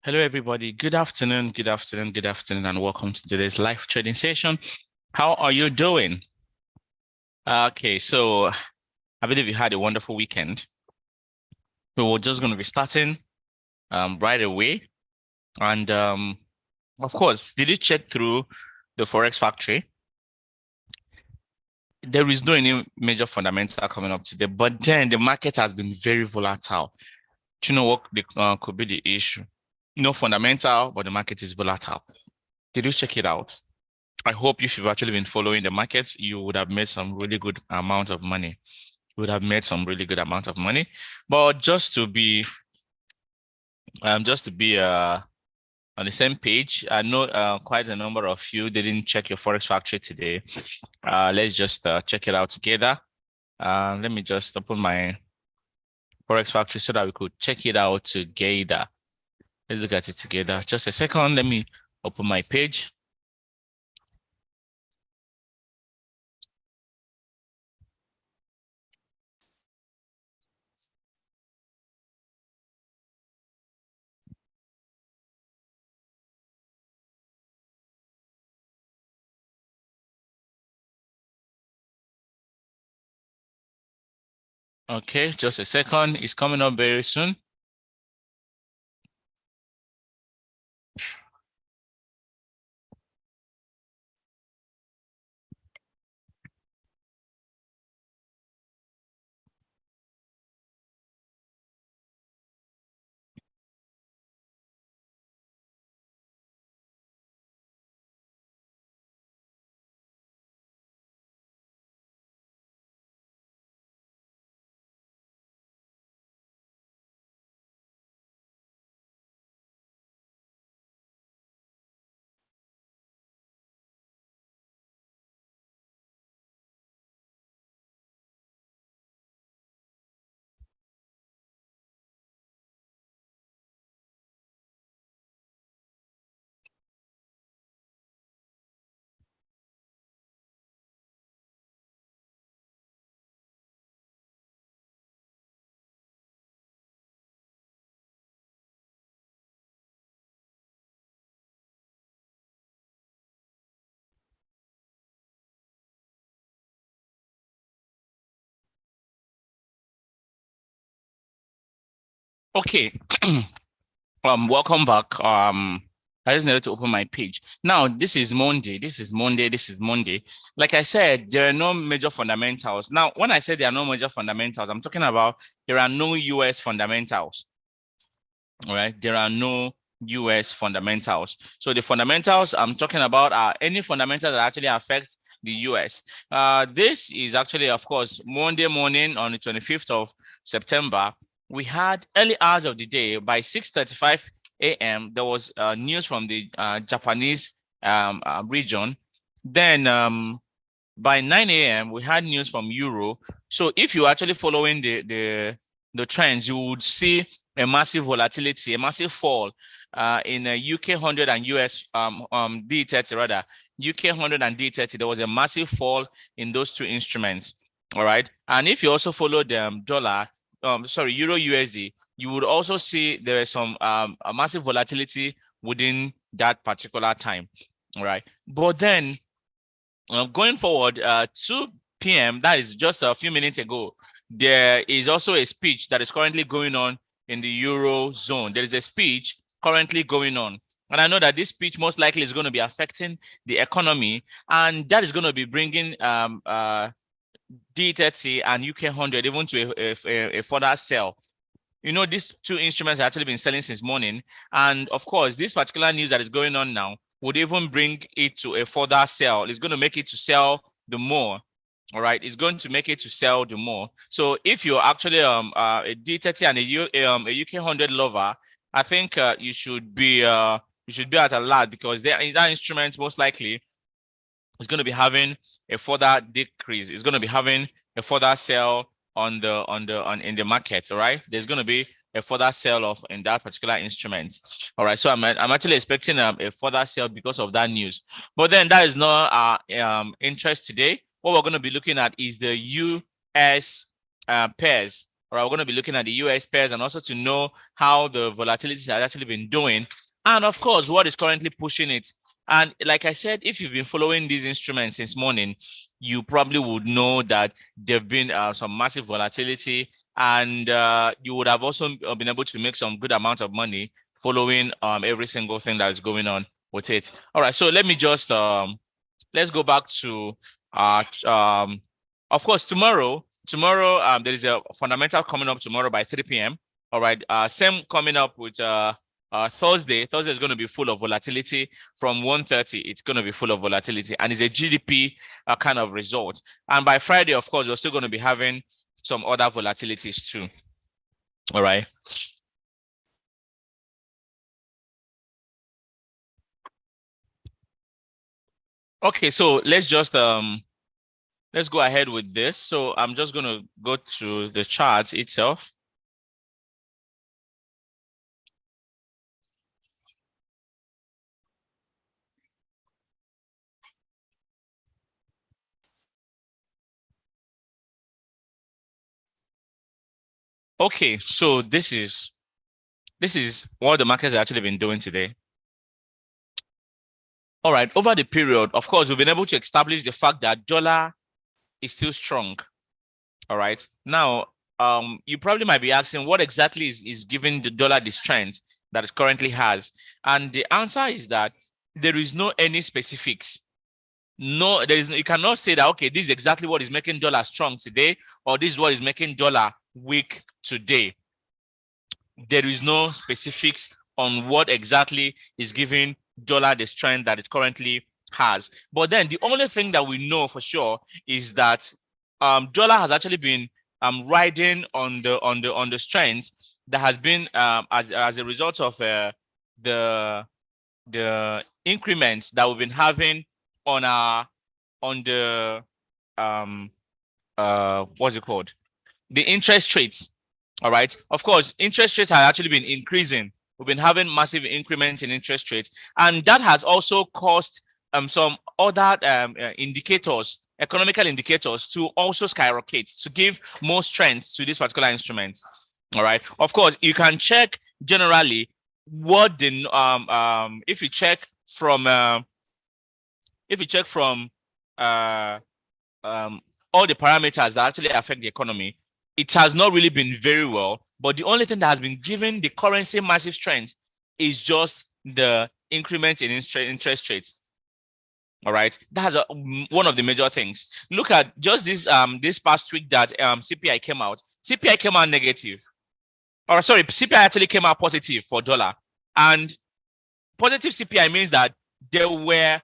Hello, everybody. Good afternoon, and welcome to today's live trading session. How are you doing? Okay, so I believe you had a wonderful weekend. So we're just going to be starting right away. And of course, did you check through the Forex Factory? There is no any major fundamental coming up today, but then the market has been very volatile. Do you know what could be the issue? No fundamental, but the market is volatile. Did you check it out? I hope if you've actually been following the markets, you would have made some really good amount of money. You would have made some really good amount of money. But just to be on the same page, I know quite a number of you didn't check your Forex Factory today. Let's just check it out together. Let me just open my Forex Factory so that we could check it out together. Let's look at it together. Just a second. Let me open my page. Okay, just a second. It's coming up very soon. Okay. Welcome back. I just needed to open my page. Now, this is Monday. Like I said, there are no major fundamentals. Now, when I say there are no major fundamentals, I'm talking about there are no US fundamentals. All right. There are no US fundamentals. So the fundamentals I'm talking about are any fundamentals that actually affect the US. This is actually, of course, Monday morning on the 25th of September. We had early hours of the day by 6:35 a.m. There was news from the Japanese region. Then by 9 a.m. we had news from Euro. So if you're actually following the trends, you would see a massive volatility, a massive fall in UK 100 and US D30 rather. UK 100 and D30, there was a massive fall in those two instruments. All right. And if you also follow the Euro USD, you would also see there is some a massive volatility within that particular time. All right. But then going forward, 2 p.m., that is just a few minutes ago, there is also a speech that is currently going on in the Eurozone. There is a speech currently going on. And I know that this speech most likely is going to be affecting the economy, and that is going to be bringing D30 and UK 100 even to a further sell. You know, these two instruments have actually been selling since morning. And of course, this particular news that is going on now would even bring it to a further sell. It's going to make it to sell the more. All right, it's going to make it to sell the more. So if you're actually a D30 and a UK 100 lover, I think you should be at alert, because that instrument most likely is going to be having a further decrease. It's going to be having a further sell in the market. All right, there's going to be a further sell off in that particular instrument. All right, so I'm actually expecting a further sell because of that news. But then that is not our interest today. What we're going to be looking at is the US pairs. All right, we're going to be looking at the US pairs and also to know how the volatility has actually been doing. And of course, what is currently pushing it. And like I said, if you've been following these instruments since morning, you probably would know that there've been some massive volatility, and you would have also been able to make some good amount of money following every single thing that is going on with it. All right, so let me just let's go back to of course tomorrow there is a fundamental coming up tomorrow by 3 p.m. All right, same coming up with Thursday. Thursday is going to be full of volatility from 1:30. It's going to be full of volatility, and it's a GDP kind of result. And by Friday, of course, we're still going to be having some other volatilities too. All right. Okay, so let's just let's go ahead with this. So I'm just going to go to the chart itself. Okay, so this is what the markets have actually been doing today. All right, over the period, of course, we've been able to establish the fact that dollar is still strong. All right. Now, you probably might be asking what exactly is giving the dollar the strength that it currently has. And the answer is that there is no any specifics. No, you cannot say that, okay, this is exactly what is making dollar strong today, or this is what is making dollar weak today. There is no specifics on what exactly is giving dollar the strength that it currently has. But then the only thing that we know for sure is that dollar has actually been riding on the strength that has been as a result of the increments that we've been having on the what's it called, the interest rates. All right. Of course, interest rates have actually been increasing. We've been having massive increments in interest rates, and that has also caused some other indicators, economical indicators, to also skyrocket, to give more strength to this particular instrument. All right. Of course, you can check generally what the if you check from all the parameters that actually affect the economy, it has not really been very well. But the only thing that has been giving the currency massive strength is just the increment in interest rates. All right, that's one of the major things. Look at just this past week that CPI came out. CPI came out negative. Or sorry, CPI actually came out positive for dollar. And positive CPI means that there were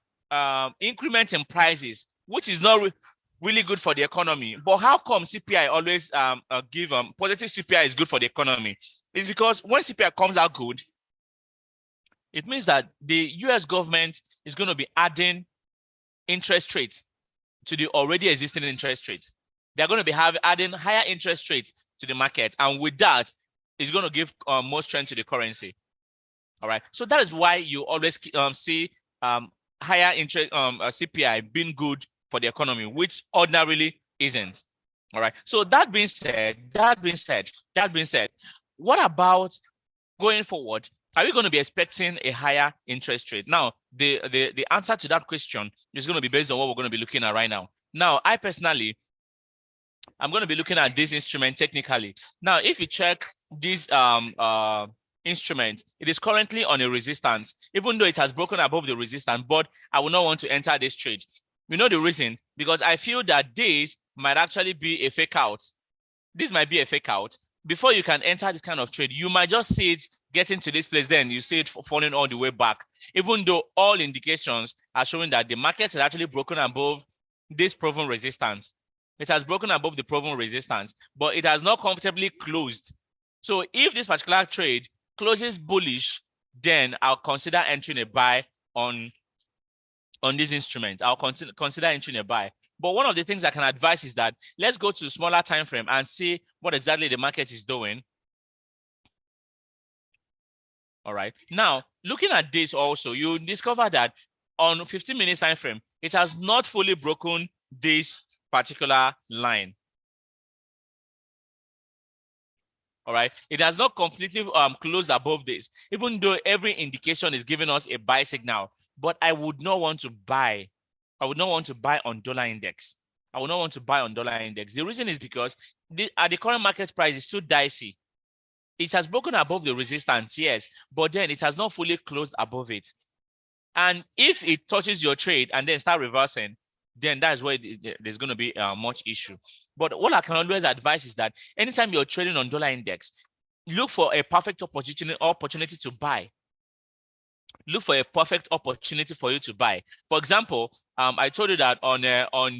increment in prices, which is not really good for the economy. But how come CPI always give positive CPI is good for the economy? It's because when CPI comes out good, it means that the US government is going to be adding interest rates to the already existing interest rates. They're going to be adding higher interest rates to the market. And with that, it's going to give more strength to the currency. All right. So that is why you always see higher interest CPI being good for the economy, which ordinarily isn't. All right. So that being said, what about going forward? Are we going to be expecting a higher interest rate? Now, the answer to that question is going to be based on what we're going to be looking at right now. Now, I personally, I'm going to be looking at this instrument technically. Now, if you check this instrument, it is currently on a resistance, even though it has broken above the resistance, but I will not want to enter this trade. You know the reason? Because I feel that this might actually be a fake out. This might be a fake out. Before you can enter this kind of trade, you might just see it getting to this place, then you see it falling all the way back, even though all indications are showing that the market has actually broken above this proven resistance. It has broken above the proven resistance, but it has not comfortably closed. So if this particular trade closes bullish, then I'll consider entering a buy on this instrument. I'll consider entering a buy. But one of the things I can advise is that let's go to smaller time frame and see what exactly the market is doing. All right. Now, looking at this also, you discover that on 15 minutes time frame, it has not fully broken this particular line. All right, it has not completely closed above this, even though every indication is giving us a buy signal. But I would not want to buy. I would not want to buy on dollar index. I would not want to buy on dollar index. The reason is because at the current market price is too dicey. It has broken above the resistance, yes, but then it has not fully closed above it. And if it touches your trade and then start reversing, then that's where there's going to be much issue. But what I can always advise is that anytime you're trading on dollar index, look for a perfect opportunity to buy. Look for a perfect opportunity for you to buy. For example, I told you that on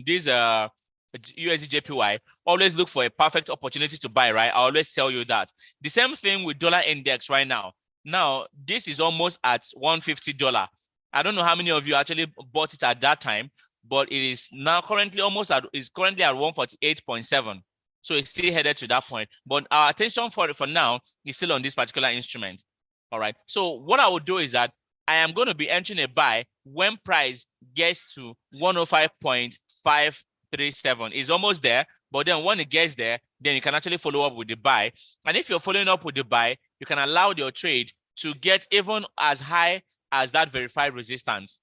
this USD/JPY, always look for a perfect opportunity to buy, right? I always tell you that. The same thing with dollar index right now. Now, this is almost at $150. I don't know how many of you actually bought it at that time, but it is now currently currently at 148.7. So it's still headed to that point. But our attention for now is still on this particular instrument. All right. So what I would do is that I am going to be entering a buy when price gets to 105.537. It's almost there, but then when it gets there, then you can actually follow up with the buy. And if you're following up with the buy, you can allow your trade to get even as high as that verified resistance.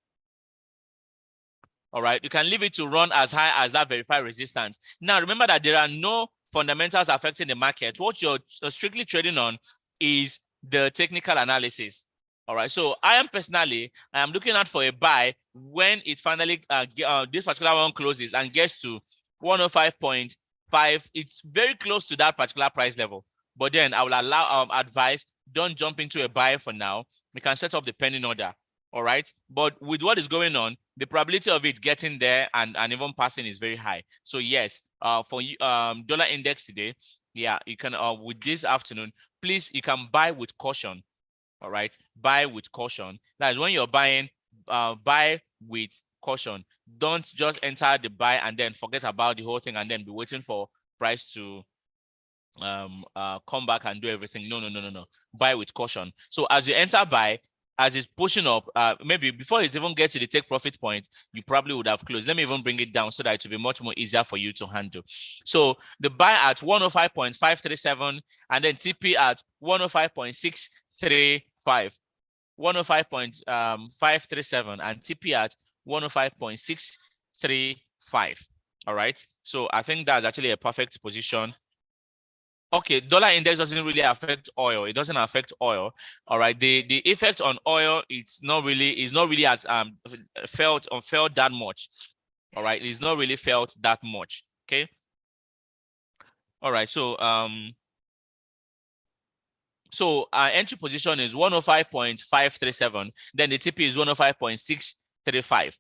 All right, you can leave it to run as high as that verified resistance. Now, remember that there are no fundamentals affecting the market. What you're strictly trading on is the technical analysis. All right, so I am looking out for a buy when it finally this particular one closes and gets to 105.5. It's very close to that particular price level. But then I will allow advice, don't jump into a buy for now. We can set up the pending order. All right, but with what is going on, the probability of it getting there and even passing is very high. So yes, for dollar index today, yeah, you can with this afternoon, please, you can buy with caution. All right, buy with caution. That is when you're buying, buy with caution. Don't just enter the buy and then forget about the whole thing and then be waiting for price to come back and do everything. No. Buy with caution. So as you enter buy, as it's pushing up, maybe before it even gets to the take profit point, you probably would have closed. Let me even bring it down so that it will be much more easier for you to handle. So the buy at 105.537 and then TP at 105.635. 105.537 and TP at 105.635. All right. So I think that's actually a perfect position. Okay, dollar index doesn't really affect oil. It doesn't affect oil. All right. The effect on oil, it's not really as felt that much. All right. It's not really felt that much. Okay. All right. So our entry position is 105.537. Then the TP is 105.635.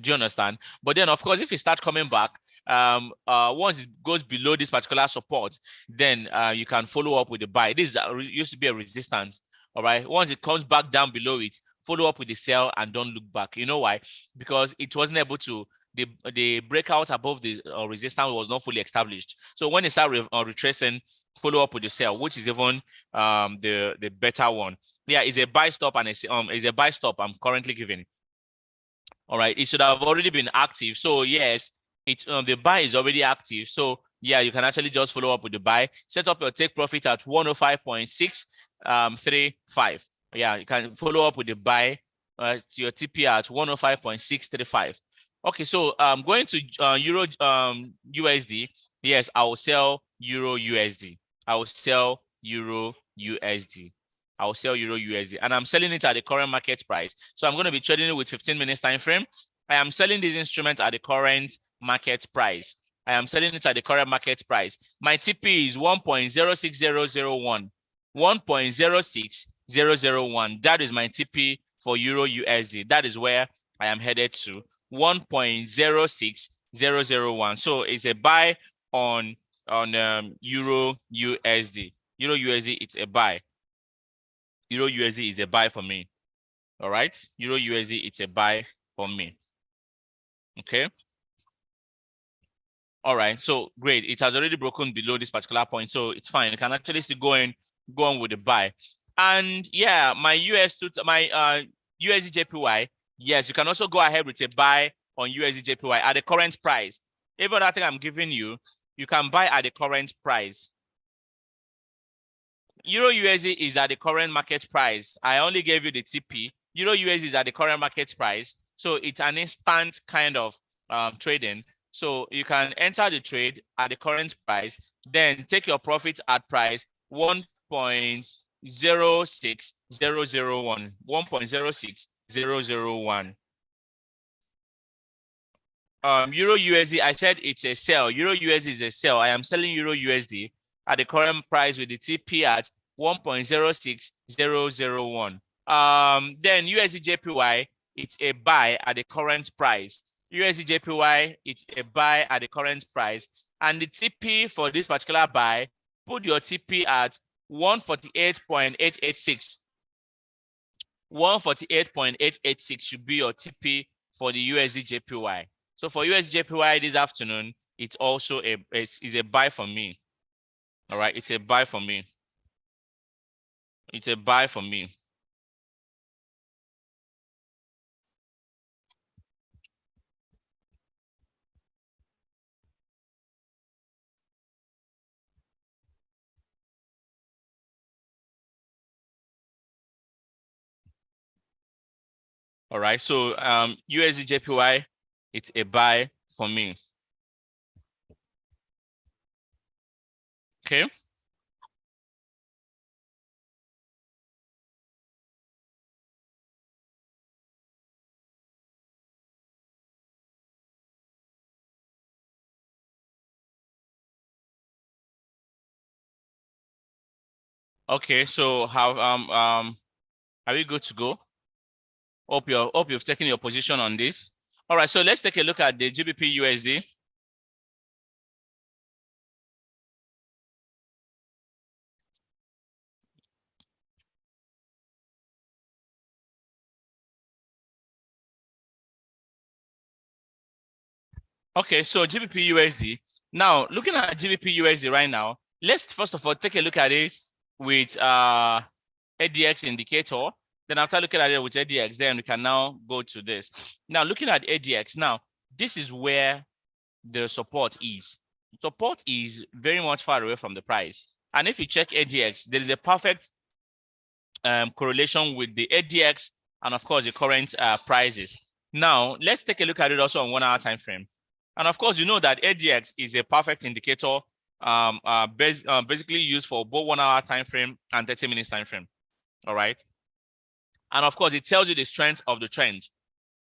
Do you understand? But then, of course, if it starts coming back, once it goes below this particular support, then you can follow up with the buy. This used to be a resistance. All right. Once it comes back down below it, follow up with the sell and don't look back. You know why? Because it wasn't able to. The breakout above the resistance was not fully established. So when it starts retracing, follow up with the sell, which is even the better one. Yeah, it's a buy stop and it's a buy stop I'm currently giving. All right, it should have already been active. So yes, the buy is already active. So yeah, you can actually just follow up with the buy. Set up your take profit at 105.635. Yeah, you can follow up with the buy to your TP at 105.635. Okay, so going to Euro USD. Yes, I will sell Euro USD. I will sell Euro USD. I will sell Euro USD, and I'm selling it at the current market price. So I'm going to be trading it with 15 minutes time frame. I am selling this instrument at the current market price. I am selling it at the current market price. My TP is 1.06001. 1.06001. That is my TP for Euro USD. That is where I am headed to. 1.06001. So it's a buy on Euro USD. Euro USD, it's a buy. Euro USD is a buy for me. All right. Euro USD, it's a buy for me. Okay. All right. So great. It has already broken below this particular point. So it's fine. You can actually see go on with the buy. And yeah, my USD/JPY. Yes, you can also go ahead with a buy on USD/JPY at the current price. Even that thing I'm giving you, you can buy at the current price. Euro USD is at the current market price. I only gave you the TP. Euro USD is at the current market price. So it's an instant kind of trading. So you can enter the trade at the current price, then take your profit at price 1.06001. 1.06001. Euro USD, I said it's a sell. Euro USD is a sell. I am selling Euro USD at the current price with the TP at 1.06001. Then USD JPY, it's a buy at the current price. USD JPY, it's a buy at the current price. And the TP for this particular buy, put your TP at 148.886. 148.886 should be your TP for the USD JPY. So for USD JPY this afternoon, it's also a buy for me. All right, it's a buy for me. It's a buy for me. All right, so USD JPY, it's a buy for me. Okay. Okay, so how are we good to go? Hope you've taken your position on this. All right, so let's take a look at the GBP USD. Okay, so GBP USD. Now, looking at GBP USD right now, let's first of all take a look at it with ADX indicator. Then after looking at it with ADX, then we can now go to this. Now, looking at ADX, now, this is where the support is. Support is very much far away from the price. And if you check ADX, there is a perfect correlation with the ADX and, of course, the current prices. Now, let's take a look at it also on 1 hour time frame. And of course, you know that ADX is a perfect indicator basically used for both 1 hour time frame and 30 minutes time frame. All right. And of course, it tells you the strength of the trend.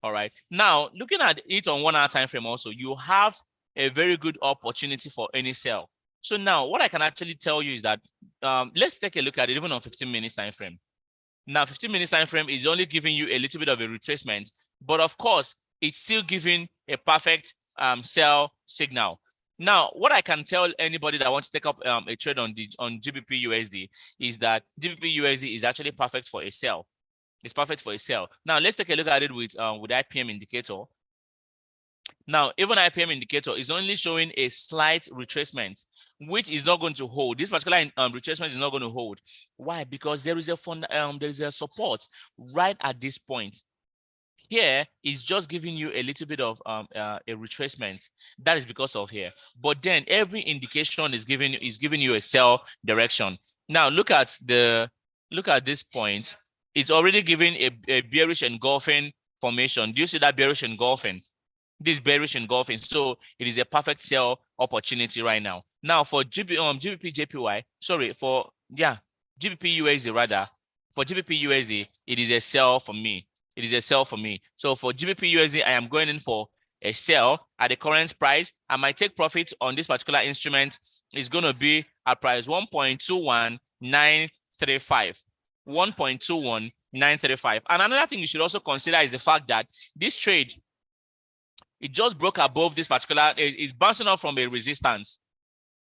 All right. Now, looking at it on 1 hour time frame also, you have a very good opportunity for any sell. So now what I can actually tell you is that let's take a look at it even on 15 minutes time frame. Now, 15 minutes time frame is only giving you a little bit of a retracement, but of course, it's still giving a perfect sell signal. Now, what I can tell anybody that wants to take up a trade on GBP USD is that GBP USD is actually perfect for a sell. It's perfect for a sell. Now, let's take a look at it with IPM indicator. Now, even IPM indicator is only showing a slight retracement, which is not going to hold. This particular retracement is not going to hold. Why? Because there is a support right at this point. Here is just giving you a little bit of a retracement. That is because of here. But then every indication is giving you a sell direction. Now look at this point. It's already giving a bearish engulfing formation. Do you see that bearish engulfing? This bearish engulfing. So it is a perfect sell opportunity right now. Now for GBP JPY, sorry, for GBP USD rather. For GBP USD, it is a sell for me. It is a sell for me. So for GBP USD, I am going in for a sell at the current price. And my take profit on this particular instrument is going to be at price 1.21935. 1.21935. And another thing you should also consider is the fact that this trade, it just broke above this particular, it's bouncing off from a resistance.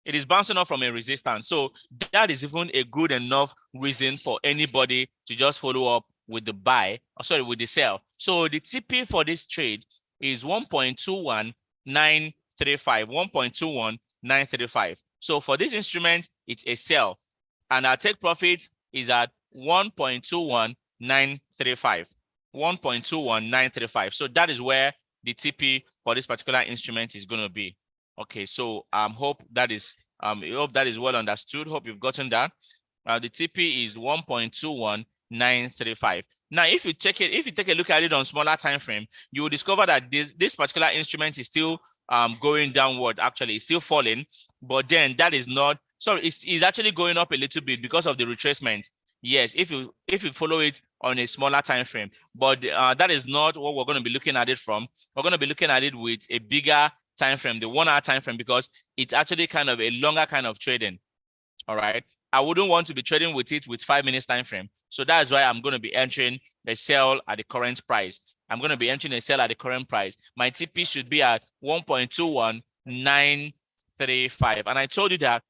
It is bouncing off from a resistance. So that is even a good enough reason for anybody to just follow up with the buy, with the sell. So the TP for this trade is 1.21935, 1.21935. So for this instrument, it's a sell. And our take profit is at 1.21935, 1.21935. So that is where the TP for this particular instrument is going to be. Okay, so hope that is well understood. Hope you've gotten that. The TP is 1.21935. Now, if you take a look at it on smaller time frame, you will discover that this particular instrument is still going downward. Actually, it's still falling, but then that is not. Sorry, it's actually going up a little bit because of the retracement. Yes, if you follow it on a smaller time frame, but that is not what we're going to be looking at it from. We're going to be looking at it with a bigger time frame, the 1 hour time frame, because it's actually kind of a longer kind of trading. All right. I wouldn't want to be trading with it with 5 minutes time frame. So that's why I'm going to be entering the sell at the current price. I'm going to be entering a sell at the current price. My TP should be at 1.21935. And I told you that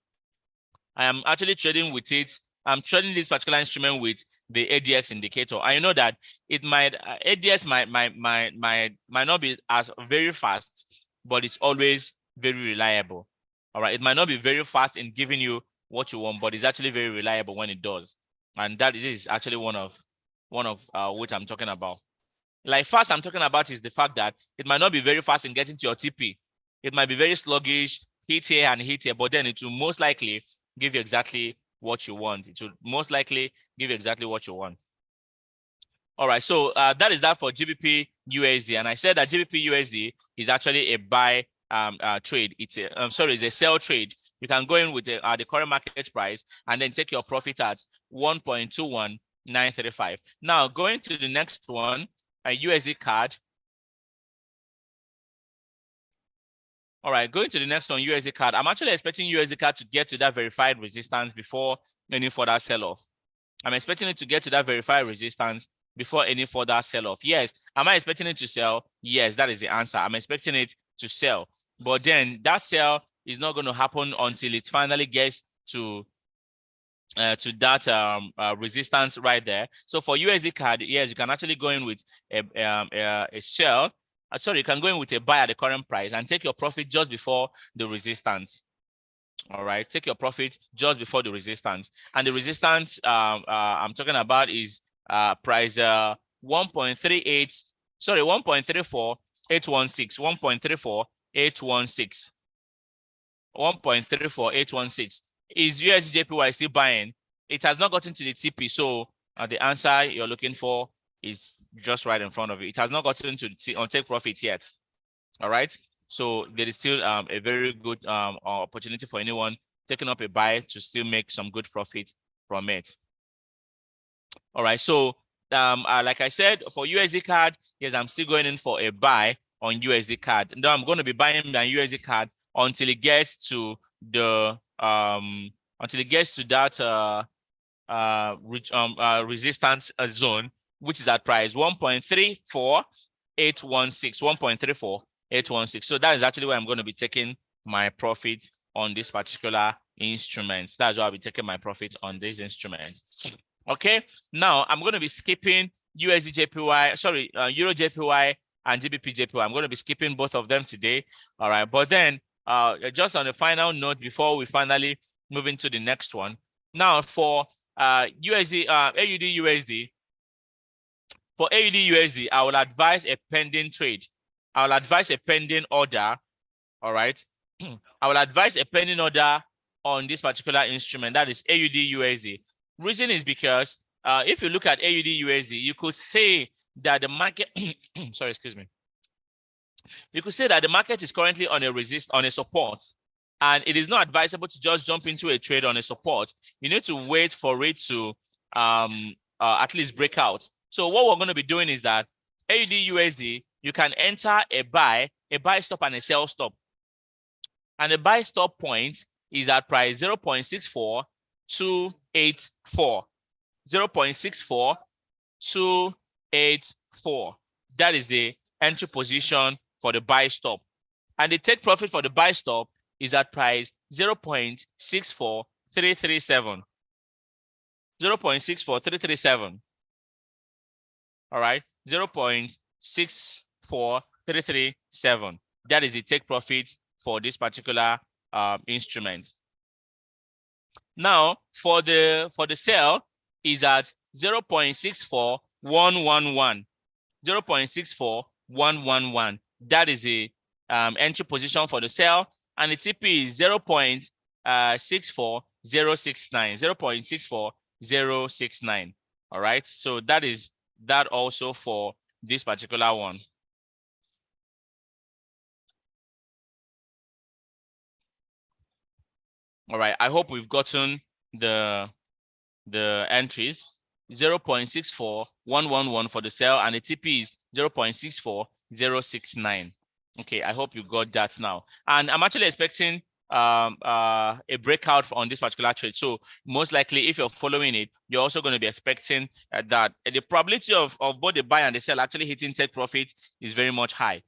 I am actually trading with it. I'm trading this particular instrument with the ADX indicator. I know that it might ADX might not be as very fast, but it's always very reliable. All right. It might not be very fast in giving you what you want, but it's actually very reliable when it does. And that is actually one of which I'm talking about. Like fast I'm talking about is the fact that it might not be very fast in getting to your TP. It might be very sluggish, hit here and hit here, but then it will most likely give you exactly what you want. It will most likely give you exactly what you want. All right, so that is that for GBP USD. And I said that GBP USD is actually a buy trade. It's a sell trade. You can go in with the current market price and then take your profit at 1.21935. Now, going to the next one, a USD card. All right, going to the next one, USD card. I'm actually expecting USD card to get to that verified resistance before any further sell-off. I'm expecting it to get to that verified resistance before any further sell-off. Yes. Am I expecting it to sell? Yes, that is the answer. I'm expecting it to sell. But then that sell is not going to happen until it finally gets to that resistance right there. So for USD card, yes, you can actually go in with a sell. Sorry, you can go in with a buy at the current price and take your profit just before the resistance. All right, take your profit just before the resistance. And the resistance I'm talking about is price 1.38, sorry, 1.34816, 1.34816. 1.34816. Is USDJPY still buying? It has not gotten to the TP, so the answer you're looking for is just right in front of you. It has not gotten to on take profit yet. All right, so there is still a very good opportunity for anyone taking up a buy to still make some good profit from it. All right, so like I said, for USD card, yes, I'm still going in for a buy on USD card. Now I'm going to be buying my USD card until it gets to the resistance zone, which is at price 1.34816, 1.34816. So that is actually where I'm going to be taking my profit on this particular instrument. That's why I'll be taking my profit on this instrument. Okay, now I'm going to be skipping USD-JPY, sorry, Euro-JPY and GBP-JPY. I'm going to be skipping both of them today. All right, but then just on the final note before we finally move into the next one. Now for AUD-USD, for AUD-USD, I will advise a pending trade. I will advise a pending order. All right, I will advise a pending order on this particular instrument, that is AUD-USD. Reason is because if you look at AUD-USD, you could say that the market, sorry, excuse me. You could say that the market is currently on a support, and it is not advisable to just jump into a trade on a support. You need to wait for it to at least break out. So what we're going to be doing is that AUD-USD, you can enter a buy stop and a sell stop. And the buy stop point is at price 0.64284. 0.64284. That is the entry position for the buy stop. And the take profit for the buy stop is at price 0.64337. 0.64337. All right, 0.64337. That is the take profit for this particular instrument. Now, for the sell is at 0.64111. 0.64111. That is the entry position for the sell, and the TP is 0.64085. 0.64069, 0.64069. All right, so that is that also for this particular one. All right, I hope we've gotten the entries. 0.64111 for the sell, and the TP is 0.64069. Okay, I hope you got that now. And I'm actually expecting a breakout on this particular trade. So most likely, if you're following it, you're also going to be expecting that the probability of both the buy and the sell actually hitting take profit is very much high.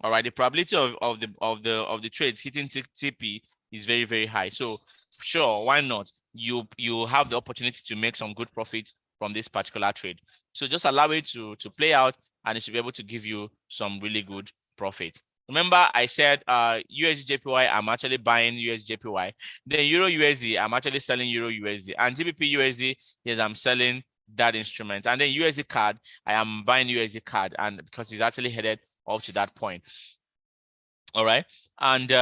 All right, the probability of the trades hitting TP is very, very high. So sure, why not? You have the opportunity to make some good profit from this particular trade. So just allow it to play out, and it should be able to give you some really good profit. Remember, I said USD-JPY, I'm actually buying USD-JPY. Then Euro-USD, I'm actually selling Euro-USD. And GBP-USD, yes, I'm selling that instrument. And then USD CAD, I am buying USD CAD, and because it's actually headed up to that point. All right. And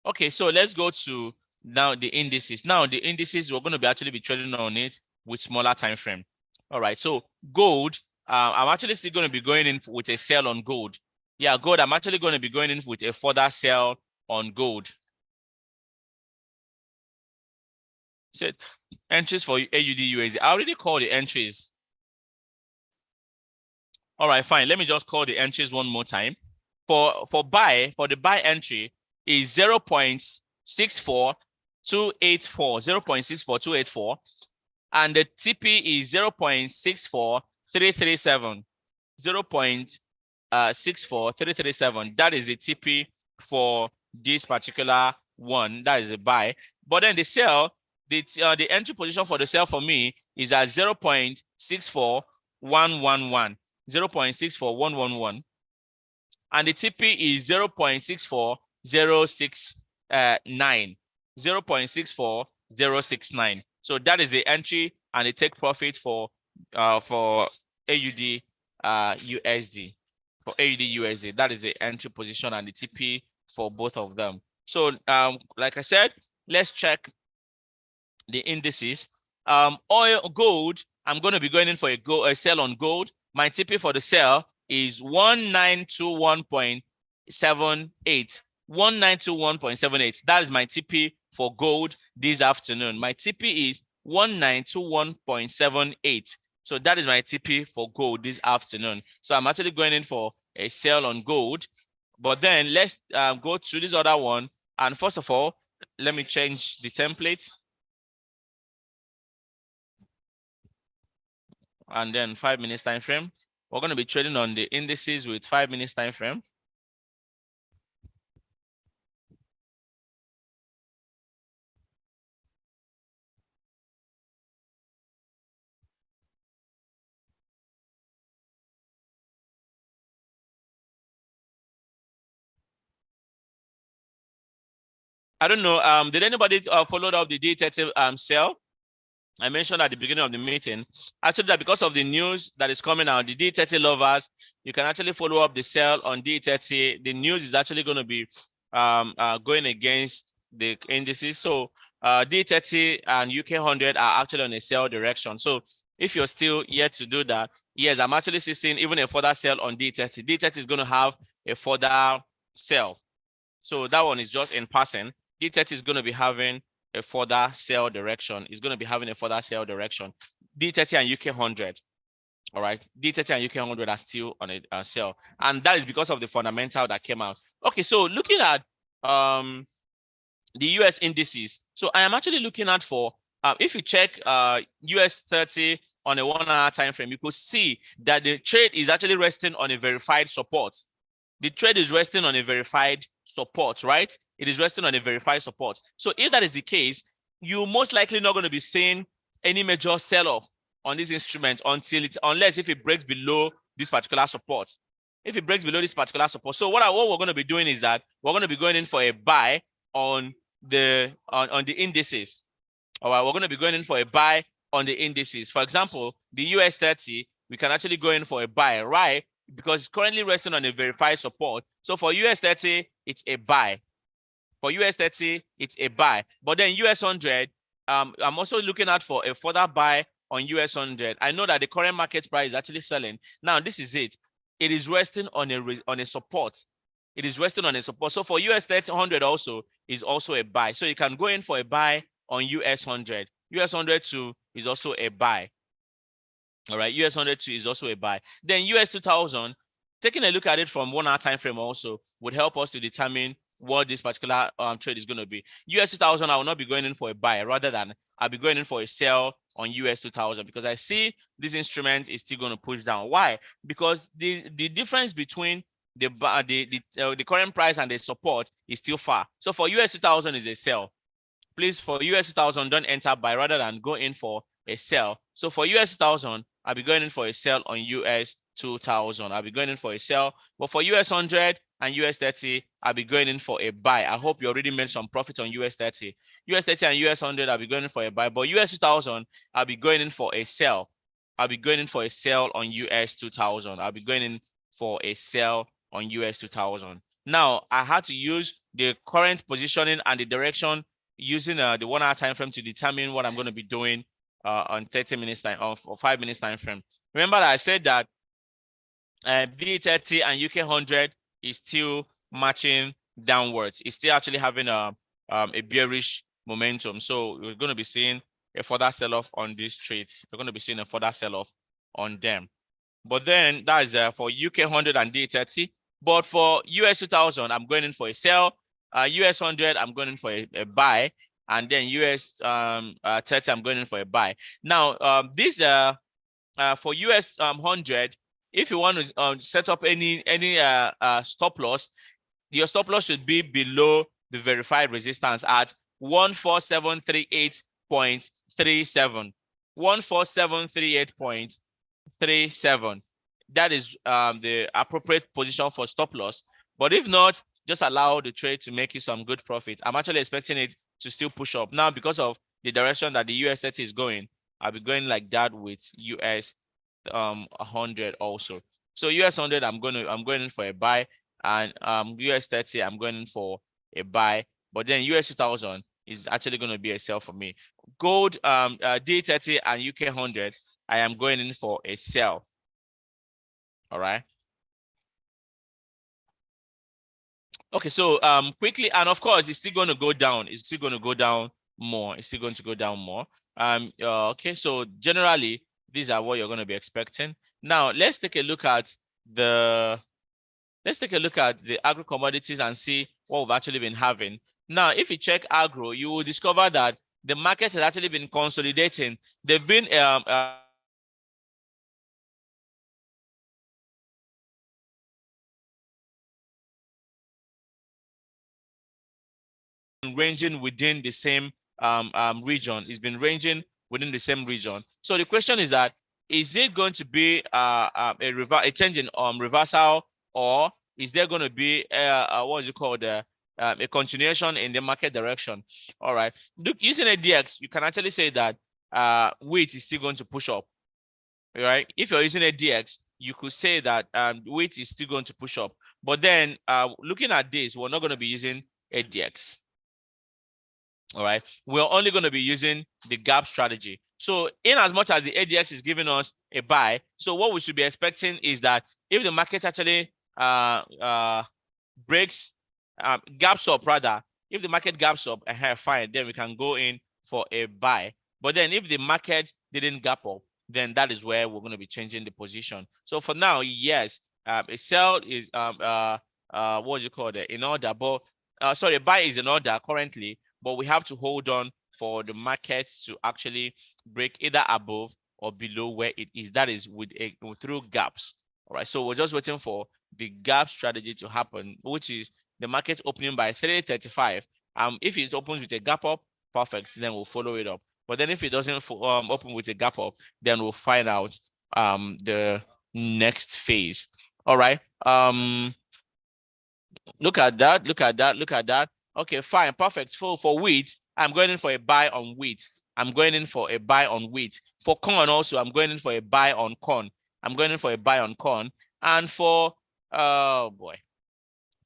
okay, so let's go to now the indices. Now the indices, we're going to be actually trading on it with smaller time frame. All right, so gold, I'm actually still going to be going in with a sell on gold. Yeah, gold, I'm actually going to be going in with a further sell on gold. So entries for AUD-USD. I already called the entries. All right, fine. Let me just call the entries one more time. For the buy entry is 0.64284, 0.64284, and the TP is 0.64337, 0.64337. That is the TP for this particular one. That is a buy. But then the sell, the entry position for the sell for me is at 0.64111, 0.64111. And the TP is 0.64069, 0.64069. So that is the entry and the take profit for AUD USD. For AUD USD, that is the entry position and the TP for both of them. So like I said, let's check the indices. Oil, gold, I'm going to be going in for a sell on gold. My TP for the sell is 1921.78. 1921.78. That is my TP for gold this afternoon. My TP is 1921.78. So that is my TP for gold this afternoon. So I'm actually going in for a sell on gold. But then let's go to this other one. And first of all, let me change the template. And then 5 minutes time frame. We're going to be trading on the indices with 5 minutes time frame. I don't know. Did anybody follow up the D30 sell? I mentioned at the beginning of the meeting, actually, that because of the news that is coming out, the D30 lovers, you can actually follow up the sell on D30. The news is actually going to be going against the indices. So D30 and UK 100 are actually on a sell direction. So if you're still yet to do that, yes, I'm actually seeing even a further sell on D30. D30 is going to have a further sell. So that one is just in passing. D30 is going to be having a further sell direction. It's going to be having a further sell direction. D30 and UK 100. All right. D30 and UK 100 are still on a sell. And that is because of the fundamental that came out. Okay. So looking at the US indices. So I am actually looking at for, if you check US 30 on a 1 hour time frame, you could see that the trade is actually resting on a verified support. The trade is resting on a verified support, right? It is resting on a verified support. So if that is the case, you're most likely not going to be seeing any major sell-off on this instrument unless if it breaks below this particular support. If it breaks below this particular support. So what we're going to be doing is that we're going to be going in for a buy on the indices. All right, we're going to be going in for a buy on the indices. For example, the US 30, we can actually go in for a buy, right? Because it's currently resting on a verified support. So for US 30, it's a buy. For US 30, it's a buy. But then US 100, I'm also looking out for a further buy on US 100. I know that the current market price is actually selling. Now, this is it. It is resting on a support. It is resting on a support. So for US 100 also is also a buy. So you can go in for a buy on US 100. US 102 is also a buy. All right, US 102 is also a buy. Then US 2000, taking a look at it from 1 hour time frame also would help us to determine what this particular trade is going to be. US 2000, I will not be going in for a buy, rather than I'll be going in for a sell on US 2000, because I see this instrument is still going to push down. Why? Because the difference between the current price and the support is still far. So for US 2000 is a sell. Please, for US 2000, don't enter buy, rather than go in for a sell. So for US 2000, I'll be going in for a sell on US 2000. I'll be going in for a sell. But for US 100 and US 30, I'll be going in for a buy. I hope you already made some profit on US 30. US 30 and US 100, I'll be going in for a buy. But US 2000, I'll be going in for a sell. I'll be going in for a sell on US 2000. I'll be going in for a sell on US 2000. Now, I had to use the current positioning and the direction using the 1 hour time frame to determine what I'm going to be doing on 30 minutes time or 5 minutes time frame. Remember that I said that D30 and UK 100 is still matching downwards. It's still actually having a bearish momentum. So we're going to be seeing a further sell-off on these trades. We're going to be seeing a further sell-off on them. But then that is for UK 100 and D30. But for US 2000, I'm going in for a sell. US 100, I'm going in for a buy. And then US 30, I'm going in for a buy. Now, this for US 100, if you want to set up any stop loss, your stop loss should be below the verified resistance at 14738.37. 14738.37. That is the appropriate position for stop loss. But if not, just allow the trade to make you some good profit. I'm actually expecting it to still push up. Now, because of the direction that the US 30 is going, I'll be going like that with US 100 also. So US 100, I'm going in for a buy, and US 30, I'm going in for a buy. But then US 2000 is actually going to be a sell for me. Gold, D30 and UK 100, I am going in for a sell. All right. Okay, so quickly, and of course, it's still going to go down. It's still going to go down more. It's still going to go down more. Okay, so generally, these are what you're going to be expecting. Now, let's take a look at the agro commodities and see what we've actually been having. Now, if you check agro, you will discover that the market has actually been consolidating. They've been ranging within the same region. It's been ranging within the same region. So the question is that, is it going to be a change in reversal, or is there going to be what is it called, a continuation in the market direction? All right. Look, using a DX, you can actually say that wheat is still going to push up. All right. If you're using a DX, you could say that wheat is still going to push up. But then looking at this, we're not going to be using a DX. All right, we're only going to be using the gap strategy. So in as much as the ADX is giving us a buy, so what we should be expecting is that if the market actually breaks, gaps up rather, if the market gaps up, fine, then we can go in for a buy. But then if the market didn't gap up, then that is where we're going to be changing the position. So for now, yes, a sell is what is it called, in order, but sorry, a buy is in order currently. But we have to hold on for the market to actually break either above or below where it is. That is through gaps. All right. So we're just waiting for the gap strategy to happen, which is the market opening by 335. If it opens with a gap up, perfect. Then we'll follow it up. But then if it doesn't open with a gap up, then we'll find out the next phase. All right. Look at that. Look at that. Look at that. Okay, fine, perfect. For wheat, I'm going in for a buy on wheat. I'm going in for a buy on wheat. For corn also, I'm going in for a buy on corn. I'm going in for a buy on corn. And for, oh boy,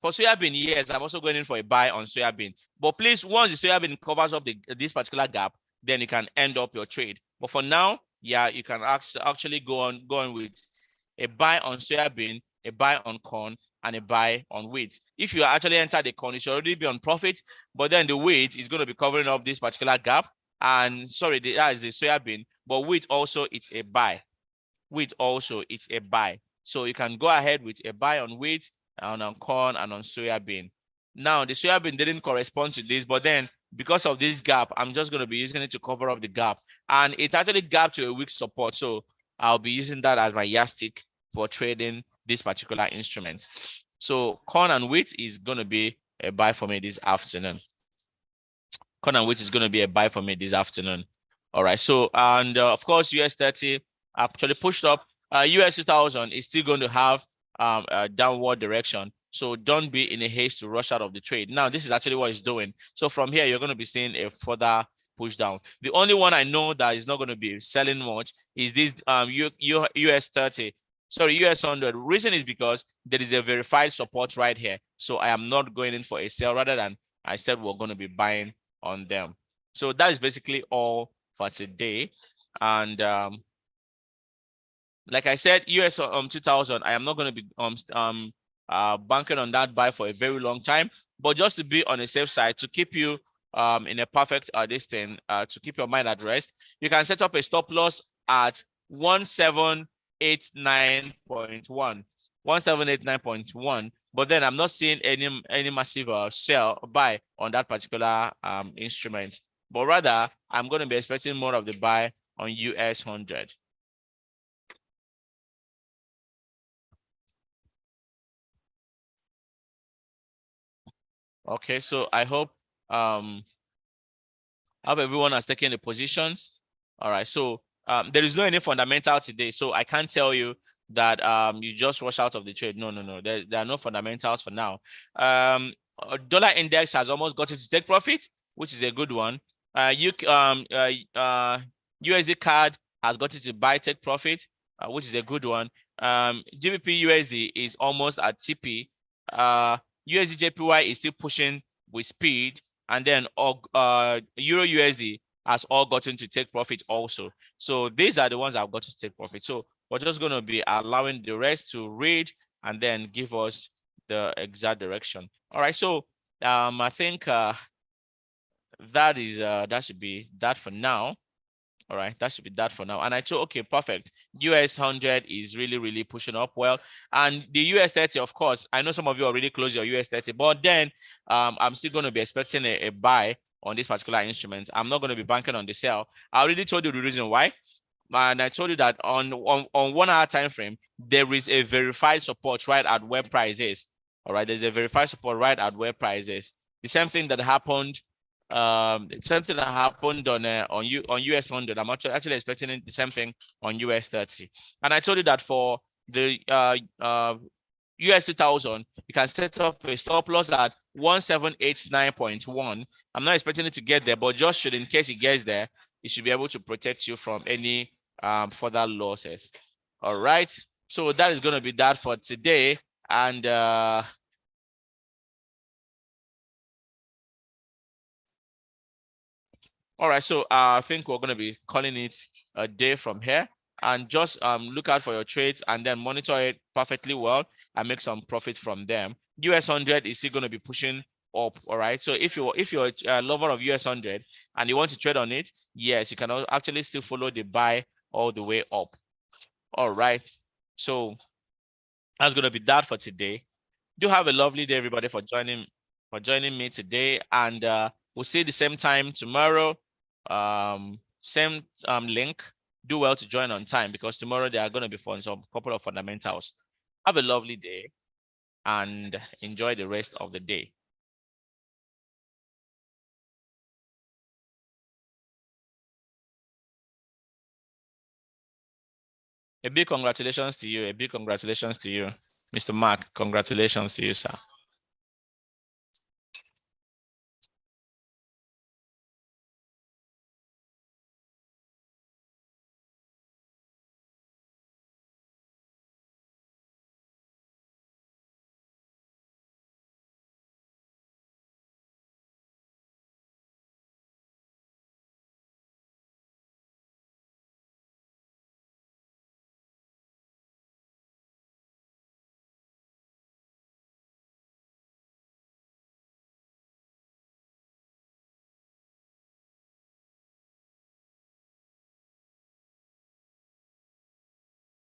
for soybean, yes, I'm also going in for a buy on soybean. But please, once the soybean covers up this particular gap, then you can end up your trade. But for now, yeah, you can actually go on with a buy on soybean, a buy on corn, and a buy on wheat. If you actually enter the corn, you should already be on profit, but then the wheat is going to be covering up this particular gap. And sorry, that is the soybean, but wheat also it's a buy. Wheat also it's a buy. So you can go ahead with a buy on wheat and on corn and on soybean. Now the soybean didn't correspond to this, but then because of this gap, I'm just going to be using it to cover up the gap. And it actually gapped to a weak support. So I'll be using that as my yardstick for trading this particular instrument. So corn and wheat is going to be a buy for me this afternoon. Corn and wheat is going to be a buy for me this afternoon. All right. So, and of course, US 30 actually pushed up. US 2000 is still going to have a downward direction. So don't be in a haste to rush out of the trade. Now, this is actually what it's doing. So from here, you're going to be seeing a further push down. The only one I know that is not going to be selling much is this US 30. Sorry, US 100. The reason is because there is a verified support right here. So I am not going in for a sell, rather than I said we're going to be buying on them. So that is basically all for today. And like I said, US 2000, I am not going to be banking on that buy for a very long time, but just to be on a safe side, to keep you in a perfect this thing, to keep your mind at rest, you can set up a stop loss at 1789.1. 1789.1. But then I'm not seeing any massive sell or buy on that particular instrument. But rather, I'm going to be expecting more of the buy on US 100. Okay, so I hope everyone has taken the positions. All right, so there is no any fundamental today, so I can't tell you that you just rush out of the trade. No. There are no fundamentals for now. Dollar index has almost got it to take profit, which is a good one. USD card has got it to buy take profit, which is a good one. GBP USD is almost at TP. USD JPY is still pushing with speed, and then Euro USD has all gotten to take profit also. So these are the ones I've got to take profit. So we're just going to be allowing the rest to read and then give us the exact direction. All right. So I think that should be that for now. All right, that should be that for now. And I thought, okay, perfect. US 100 is really pushing up well. And the US 30, of course, I know some of you already closed your US 30, but then I'm still going to be expecting a buy on this particular instrument. I'm not going to be banking on the sell. I already told you the reason why. And I told you that on 1 hour time frame, there is a verified support right at where price is. All right, there's a verified support right at where price is. The same thing that happened something that happened on US 100. I'm actually expecting the same thing on US 30. And I told you that for the US 2000, you can set up a stop loss at 1789.1. I'm not expecting it to get there, but just should, in case it gets there, it should be able to protect you from any further losses. All right. So that is going to be that for today. And all right, so I think we're going to be calling it a day from here, and just look out for your trades and then monitor it perfectly well and make some profit from them. US 100 is still going to be pushing up. All right, so if you're a lover of US 100 and you want to trade on it, yes, you can actually still follow the buy all the way up. All right, so that's going to be that for today. Do have a lovely day, everybody, for joining me today, and we'll see you the same time tomorrow. Same link. Do well to join on time, because tomorrow they are going to be for some couple of fundamentals. Have a lovely day and enjoy the rest of the day. A big congratulations to you. A big congratulations to you, Mr. Mark. Congratulations to you, sir.